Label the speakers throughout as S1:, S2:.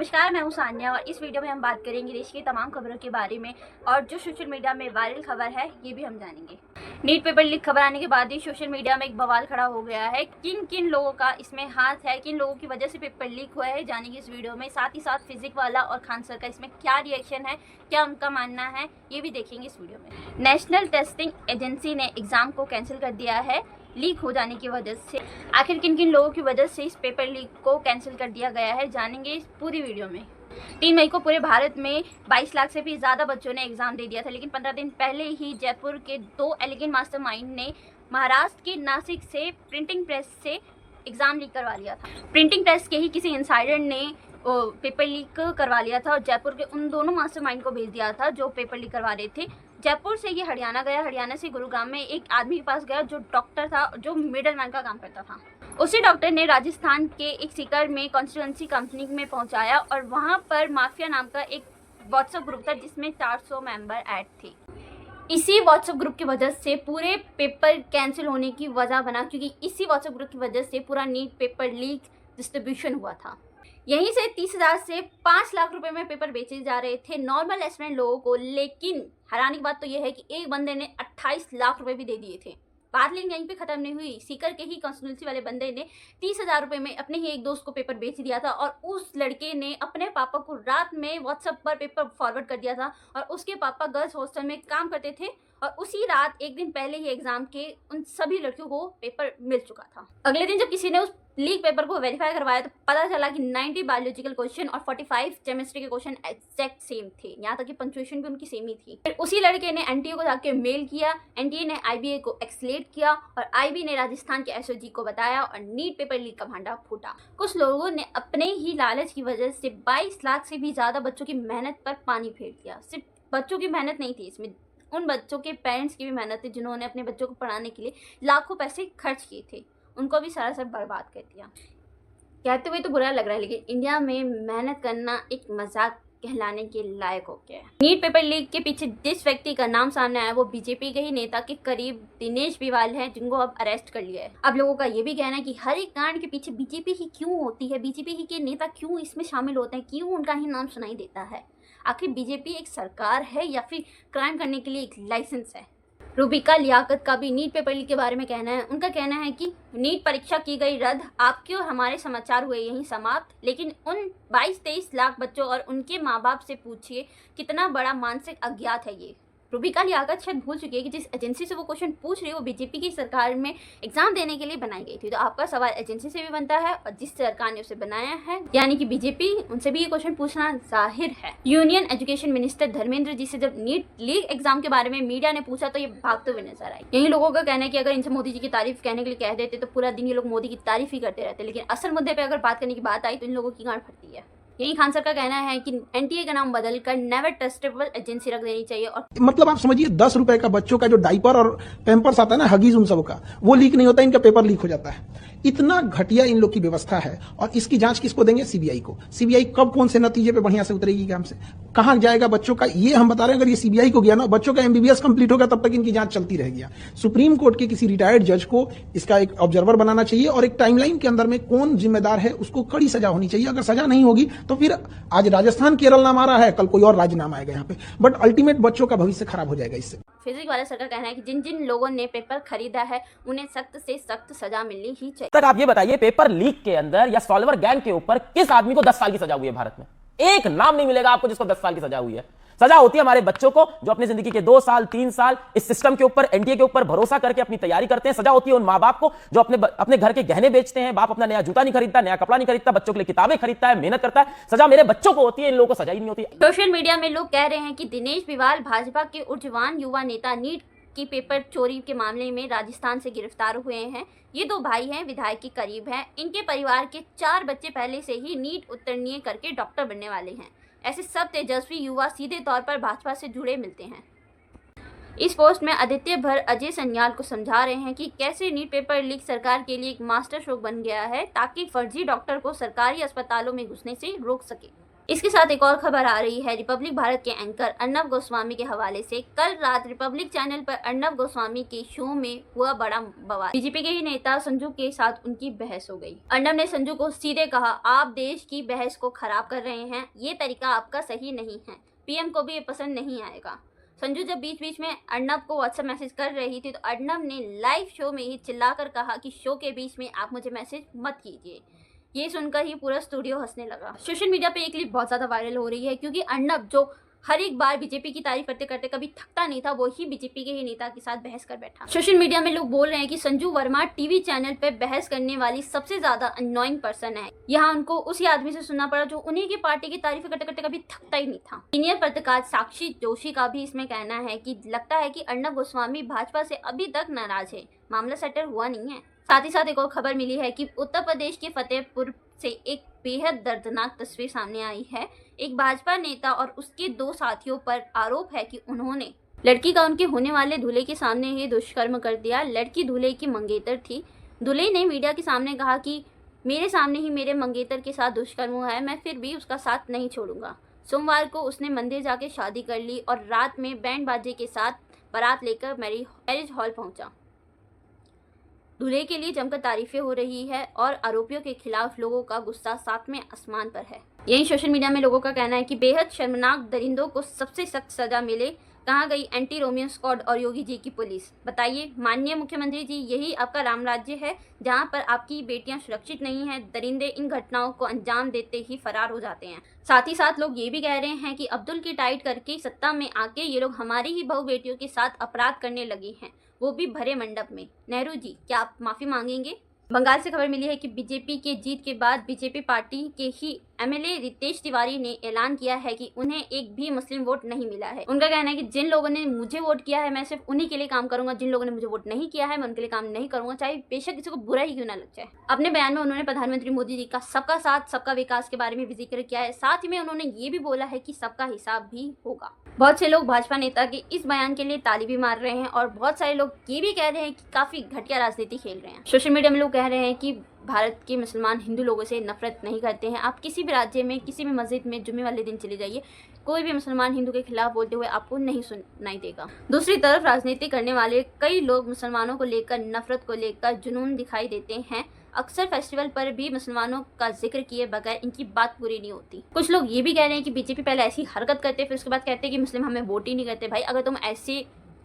S1: नमस्कार, मैं हूं सान्या और इस वीडियो में हम बात करेंगे देश की तमाम खबरों के बारे में और जो सोशल मीडिया में वायरल खबर है ये भी हम जानेंगे। नीट पेपर लीक खबर आने के बाद ही सोशल मीडिया में एक बवाल खड़ा हो गया है। किन किन लोगों का इसमें हाथ है, किन लोगों की वजह से पेपर लीक हुआ है, जानेंगे इस वीडियो में। साथ ही साथ फिजिक्स वाला और खान सर का इसमें क्या रिएक्शन है, क्या उनका मानना है, ये भी देखेंगे इस वीडियो में। नेशनल टेस्टिंग एजेंसी ने एग्जाम को कैंसिल कर दिया है लीक हो जाने की वजह से। आखिर किन किन लोगों की वजह से इस पेपर लीक को कैंसिल कर दिया गया है, जानेंगे इस पूरी वीडियो में। 3 मई को पूरे भारत में 22 लाख से भी ज़्यादा बच्चों ने एग्ज़ाम दे दिया था, लेकिन 15 दिन पहले ही जयपुर के 2 एलिगेंट मास्टरमाइंड ने महाराष्ट्र के नासिक से प्रिंटिंग प्रेस से एग्ज़ाम लीक करवा लिया था। प्रिंटिंग प्रेस के ही किसी इंसाइडर ने पेपर लीक करवा लिया था और जयपुर के उन दोनों मास्टरमाइंड को भेज दिया था जो पेपर लीक करवा रहे थे। जयपुर से ये हरियाणा गया, हरियाणा से गुरुग्राम में एक आदमी के पास गया जो डॉक्टर था, जो मिडल मैन का काम करता था। उसी डॉक्टर ने राजस्थान के एक सीकर में कॉन्स्टिट्यूएंसी कंपनी में पहुंचाया और वहां पर माफिया नाम का एक व्हाट्सएप ग्रुप था जिसमें 400 मेंबर ऐड थे। इसी व्हाट्सएप ग्रुप की वजह से पूरे पेपर कैंसिल होने की वजह बना, क्योंकि इसी व्हाट्सएप ग्रुप की वजह से पूरा नीट पेपर लीक डिस्ट्रीब्यूशन हुआ था। यहीं से 30,000 से 5 लाख रुपए में पेपर बेचे जा रहे थे नॉर्मल एस्पिरेंट लोगों को। लेकिन हैरानी की बात तो यह है कि एक बंदे ने 28 लाख रुपए भी दे दिए थे। बात लेकिन यहीं पे खत्म नहीं हुई। सीकर के ही कॉन्स्टिट्यूएंसी वाले बंदे ने 30,000 रुपए में अपने ही एक दोस्त को पेपर बेच दिया था और उस लड़के ने अपने पापा को रात में व्हाट्सएप पर पेपर फॉरवर्ड कर दिया था और उसके पापा गर्ल्स हॉस्टल में काम करते थे और उसी रात एक दिन पहले ही एग्जाम के उन सभी लड़कियों को पेपर मिल चुका था। अगले दिन जब किसी ने उस लीक पेपर को वेरीफाई करवाया तो पता चला कि 90 बायोलॉजिकल क्वेश्चन और 45 केमिस्ट्री के क्वेश्चन एग्जैक्ट सेम थे, यहाँ तक कि पंक्चुएशन भी उनकी सेम ही थी। फिर उसी लड़के ने एनटीए को जाके मेल किया, एनटीए ने आईबीए को एक्सलेट किया और आईबी ने राजस्थान के एसओजी को बताया और नीट पेपर लीक का भांडा फूटा। कुछ लोगों ने अपने ही लालच की वजह से 22 लाख से भी ज्यादा बच्चों की मेहनत पर पानी फेर दिया। सिर्फ बच्चों की मेहनत नहीं थी इसमें, उन बच्चों के पेरेंट्स की भी मेहनत थी जिन्होंने अपने बच्चों को पढ़ाने के लिए लाखों पैसे खर्च किए थे, उनको भी सरासर बर्बाद कर दिया। कहते हुए तो बुरा लग रहा है, लेकिन इंडिया में मेहनत करना एक मजाक कहलाने के लायक हो गया है। नीट पेपर लीक के पीछे जिस व्यक्ति का नाम सामने आया वो बीजेपी के ही नेता के करीब दिनेश बिवाल हैं, जिनको अब अरेस्ट कर लिया है। अब लोगों का ये भी कहना है कि हर एक कांड के पीछे बीजेपी ही क्यों होती है, बीजेपी ही के नेता क्यों इसमें शामिल होते हैं, क्यों उनका ही नाम सुनाई देता है। आखिर बीजेपी एक सरकार है या फिर क्राइम करने के लिए एक लाइसेंस है। रूबिका लियाकत का भी नीट पेपर लीक के बारे में कहना है। उनका कहना है कि नीट परीक्षा की गई रद्द, आपके और हमारे समाचार हुए यहीं समाप्त, लेकिन उन 22-23 लाख बच्चों और उनके माँ बाप से पूछिए कितना बड़ा मानसिक अज्ञात है ये। रूबिका लियाकत शायद भूल चुकी है कि जिस एजेंसी से वो क्वेश्चन पूछ रही है वो बीजेपी की सरकार में एग्जाम देने के लिए बनाई गई थी। तो आपका सवाल एजेंसी से भी बनता है और जिस सरकार ने उसे बनाया है यानी कि बीजेपी, उनसे भी ये क्वेश्चन पूछना जाहिर है। Union education minister Dharmendra ji से जब नीट लीक एग्जाम के बारे में मीडिया ने पूछा तो ये भागते हुए नजर आए। यही लोगों का कहना है कि अगर इनसे मोदी जी की तारीफ कहने के लिए कह देते तो पूरा दिन ये लोग मोदी की तारीफ ही करते रहते, लेकिन असल मुद्दे पर अगर बात करने की बात आई तो इन लोगों की गांड फटती है। यही खान सर का कहना है कि एनटीए का नाम बदलकर नेवर ट्रस्टेबल एजेंसी रख देनी चाहिए। और
S2: मतलब आप समझिए 10 रुपए का बच्चों का जो डाइपर और पैम्पर्स आता है ना, हगीज उन सब का, वो लीक नहीं होता, इनका पेपर लीक हो जाता है। इतना घटिया इन लोग की व्यवस्था है और इसकी जांच किसको देंगे? सीबीआई को। सीबीआई कब कौन से नतीजे पे बढ़िया से उतरेगी काम से, कहां जाएगा बच्चों का, ये हम बता रहे हैं। अगर ये सीबीआई को गया ना, बच्चों का एमबीबीएस कंप्लीट होगा तब तक इनकी जांच चलती रहेगी। सुप्रीम कोर्ट के किसी रिटायर्ड जज को इसका एक ऑब्जर्वर बनाना चाहिए और एक टाइमलाइन के अंदर में कौन जिम्मेदार है उसको कड़ी सजा होनी चाहिए। अगर सजा नहीं होगी तो फिर आज राजस्थान केरल नाम आ रहा है, कल कोई और राज्य नाम आएगा यहाँ पे, बट अल्टीमेट बच्चों का भविष्य खराब हो जाएगा इससे।
S1: फिजिक्स वाले सर का कहना है कि जिन जिन लोगों ने पेपर खरीदा है उन्हें सख्त से सख्त सजा मिलनी ही चाहिए।
S3: तक आप ये बताइए पेपर लीक के अंदर या सॉल्वर गैंग के ऊपर किस आदमी को 10 साल की सजा हुई है भारत में? एक नाम नहीं मिलेगा आपको जिसको 10 साल की सजा हुई है। सजा होती है हमारे बच्चों को जो अपनी जिंदगी के 2 साल 3 साल इस सिस्टम के ऊपर, एनटीए के ऊपर भरोसा करके अपनी तैयारी करते हैं। सजा होती है उन माँ बाप को जो अपने घर के गहने बेचते हैं। बाप अपना नया जूता नहीं खरीदता, नया कपड़ा नहीं खरीदता, बच्चों के लिए किताबें खरीदता है, मेहनत करता है। सजा मेरे बच्चों को होती है, इन लोगों को सजा ही नहीं होती।
S1: सोशल मीडिया में लोग कह रहे हैं कि दिनेश बिवाल भाजपा के ऊर्जवान युवा नेता नीट की पेपर चोरी के मामले में राजस्थान से गिरफ्तार हुए हैं। ये 2 भाई हैं, विधायक के करीब हैं। इनके परिवार के 4 बच्चे पहले से ही नीट उत्तीर्ण करके डॉक्टर बनने वाले हैं। ऐसे सब तेजस्वी युवा सीधे तौर पर भाजपा से जुड़े मिलते हैं। इस पोस्ट में आदित्य भर अजय सन्याल को समझा रहे हैं कि कैसे नीट पेपर लीक सरकार के लिए एक मास्टर स्ट्रोक बन गया है ताकि फर्जी डॉक्टर को सरकारी अस्पतालों में घुसने से रोक सके। इसके साथ एक और खबर आ रही है रिपब्लिक भारत के एंकर अर्नब गोस्वामी के हवाले से। कल रात रिपब्लिक चैनल पर अर्नब गोस्वामी के शो में हुआ बड़ा बवाल। बीजेपी के ही नेता संजू के साथ उनकी बहस हो गई। अर्नब ने संजू को सीधे कहा, आप देश की बहस को खराब कर रहे हैं, ये तरीका आपका सही नहीं है, पीएम को भी ये पसंद नहीं आएगा। संजू जब बीच बीच में अर्नब को व्हाट्सएप मैसेज कर रही थी तो अर्नब ने लाइव शो में ही चिल्लाकर कहा कि शो के बीच में आप मुझे मैसेज मत कीजिए। ये सुनकर ही पूरा स्टूडियो हंसने लगा। सोशल मीडिया पे एक क्लिप बहुत ज़्यादा वायरल हो रही है क्योंकि अर्नब जो हर एक बार बीजेपी की तारीफ करते करते कभी थकता नहीं था, वो ही बीजेपी के ही नेता के साथ बहस कर बैठा। सोशल मीडिया में लोग बोल रहे हैं कि संजू वर्मा टीवी चैनल पे बहस करने वाली सबसे ज्यादा अननोइंग पर्सन है। यहाँ उनको उसी आदमी से सुनना पड़ा जो उन्हीं की पार्टी की तारीफ करते करते कभी थकता ही नहीं था। सीनियर पत्रकार साक्षी जोशी का भी इसमें कहना है कि लगता है कि अर्नब गोस्वामी भाजपा से अभी तक नाराज है, मामला सेटल हुआ नहीं है। साथ ही साथ एक और खबर मिली है कि उत्तर प्रदेश के फतेहपुर से एक बेहद दर्दनाक तस्वीर सामने आई है। एक भाजपा नेता और उसके 2 साथियों पर आरोप है कि उन्होंने लड़की का उनके होने वाले दूल्हे के सामने ही दुष्कर्म कर दिया। लड़की दूल्हे की मंगेतर थी। दूल्हे ने मीडिया के सामने कहा कि मेरे सामने ही मेरे मंगेतर के साथ दुष्कर्म हुआ है, मैं फिर भी उसका साथ नहीं छोड़ूंगा। सोमवार को उसने मंदिर जाके शादी कर ली और रात में बैंड बाजे के साथ बारात लेकर मैरिज हॉल पहुंचा। दूल्हे के लिए जमकर तारीफें हो रही है और आरोपियों के खिलाफ लोगों का गुस्सा 7वें आसमान पर है। यही सोशल मीडिया में लोगों का कहना है कि बेहद शर्मनाक दरिंदों को सबसे सख्त सजा मिले। कहाँ गई एंटी रोमियो स्क्वाड और योगी जी की पुलिस? बताइए माननीय मुख्यमंत्री जी, यही आपका राम राज्य है जहाँ पर आपकी बेटियां सुरक्षित नहीं हैं। दरिंदे इन घटनाओं को अंजाम देते ही फरार हो जाते हैं। साथ ही साथ लोग ये भी कह रहे हैं कि अब्दुल की टाइट करके सत्ता में आके ये लोग हमारी ही बहू बेटियों के साथ अपराध करने लगे हैं, वो भी भरे मंडप में। नेहरू जी, क्या आप माफी मांगेंगे? बंगाल से खबर मिली है कि बीजेपी के जीत के बाद बीजेपी पार्टी के ही एमएलए रितेश तिवारी ने ऐलान किया है कि उन्हें एक भी मुस्लिम वोट नहीं मिला है। उनका कहना है कि जिन लोगों ने मुझे वोट किया है मैं सिर्फ उन्हीं के लिए काम करूंगा, जिन लोगों ने मुझे वोट नहीं किया है मैं उनके लिए काम नहीं करूंगा, चाहे बेशक किसी को बुरा ही क्यों ना लग जाए। अपने बयान में उन्होंने प्रधानमंत्री मोदी जी का सबका साथ सबका विकास के बारे में भी जिक्र किया है। साथ ही में उन्होंने ये भी बोला है कि सबका हिसाब भी होगा। बहुत से लोग भाजपा नेता के इस बयान के लिए ताली भी मार रहे हैं और बहुत सारे लोग ये भी कह रहे हैं कि काफी घटिया राजनीति खेल रहे हैं। सोशल मीडिया में लोग कह रहे हैं कि भारत के मुसलमान हिंदू लोगों से नफरत नहीं करते हैं। आप किसी भी राज्य में किसी भी मस्जिद में जुम्मे वाले दिन चले जाइए, कोई भी मुसलमान हिंदू के खिलाफ बोलते हुए आपको नहीं सुनाई देगा। दूसरी तरफ राजनीति करने वाले कई लोग मुसलमानों को लेकर, नफरत को लेकर जुनून दिखाई देते हैं। अक्सर फेस्टिवल पर भी मुसलमानों का जिक्र किए बगैर इनकी बात पूरी नहीं होती। कुछ लोग ये भी कह रहे हैं कि बीजेपी पहले ऐसी हरकत करते फिर उसके बाद कहते हैं कि मुस्लिम हमें वोट ही नहीं करते। भाई, अगर तुम ऐसे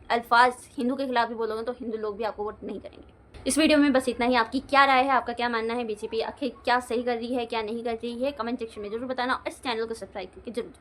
S1: अल्फाज हिंदू के खिलाफ भी बोलोगे तो हिंदू लोग भी आपको वोट नहीं करेंगे। इस वीडियो में बस इतना ही। आपकी क्या राय है, आपका क्या मानना है, बीजेपी आखिर क्या सही कर रही है, क्या नहीं कर रही है, कमेंट सेक्शन में जरूर बताना और इस चैनल को सब्सक्राइब करके जरूर।